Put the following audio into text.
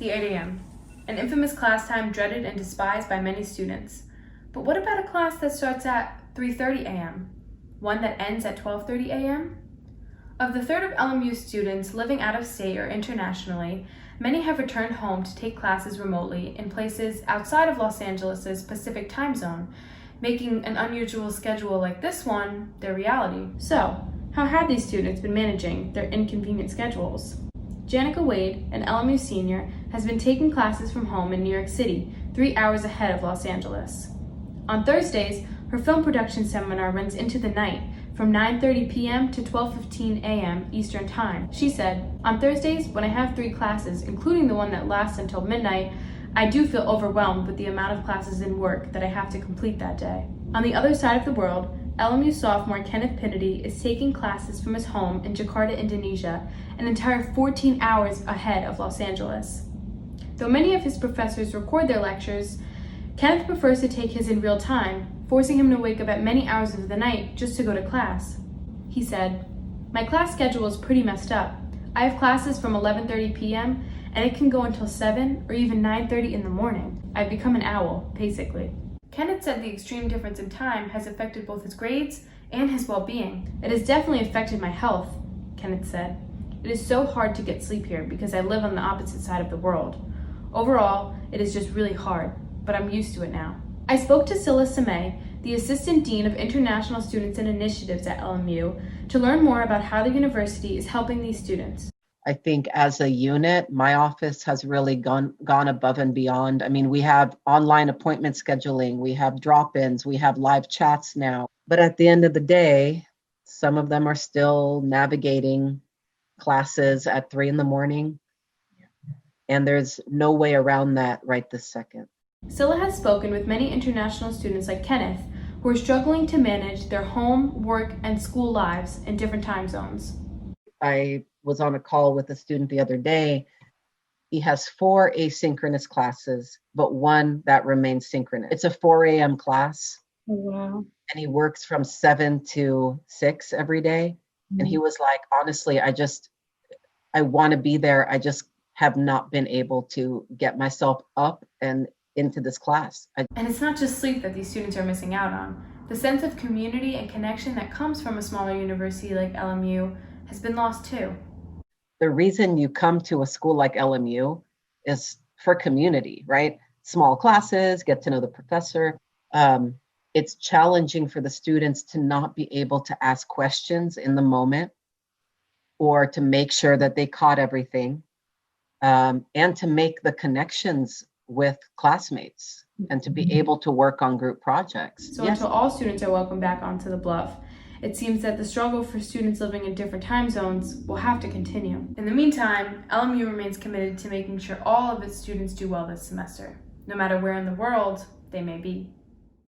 The 8 a.m., an infamous class time dreaded and despised by many students. But what about a class that starts at 3:30 a.m., one that ends at 12:30 a.m.? Of the third of LMU students living out of state or internationally, many have returned home to take classes remotely in places outside of Los Angeles' Pacific time zone, making an unusual schedule like this one their reality. So, how have these students been managing their inconvenient schedules? Janica Wade, an LMU senior, has been taking classes from home in New York City, 3 hours ahead of Los Angeles. On Thursdays, her film production seminar runs into the night, from 9:30 p.m. to 12:15 a.m. Eastern Time. She said, "On Thursdays, when I have 3 classes, including the one that lasts until midnight, I do feel overwhelmed with the amount of classes and work that I have to complete that day." On the other side of the world, LMU sophomore Kenneth Pinnedy is taking classes from his home in Jakarta, Indonesia, an entire 14 hours ahead of Los Angeles. Though many of his professors record their lectures, Kenneth prefers to take his in real time, forcing him to wake up at many hours of the night just to go to class. He said, "My class schedule is pretty messed up. I have classes from 11:30 p.m. and it can go until 7 or even 9:30 in the morning. I've become an owl, basically." Kenneth said the extreme difference in time has affected both his grades and his well-being. "It has definitely affected my health," Kenneth said. "It is so hard to get sleep here because I live on the opposite side of the world. Overall, it is just really hard, but I'm used to it now." I spoke to Scylla Samay, the Assistant Dean of International Students and Initiatives at LMU, to learn more about how the university is helping these students. I think as a unit, my office has really gone above and beyond. I mean, we have online appointment scheduling, we have drop-ins, we have live chats now. But at the end of the day, some of them are still navigating classes at 3 a.m, and there's no way around that right this second. Scylla has spoken with many international students like Kenneth, who are struggling to manage their home, work, and school lives in different time zones. I was on a call with a student the other day. He has 4 asynchronous classes, but 1 that remains synchronous. It's a 4 a.m. class. Oh, wow. And he works from 7 to 6 every day. Mm-hmm. And he was like, honestly, I want to be there. I just have not been able to get myself up and into this class. And it's not just sleep that these students are missing out on. The sense of community and connection that comes from a smaller university like LMU has been lost too. The reason you come to a school like LMU is for community, right? Small classes, get to know the professor. It's challenging for the students to not be able to ask questions in the moment or to make sure that they caught everything, and to make the connections with classmates and to be able to work on group projects. So until all students are welcome back onto the Bluff, it seems that the struggle for students living in different time zones will have to continue. In the meantime, LMU remains committed to making sure all of its students do well this semester, no matter where in the world they may be.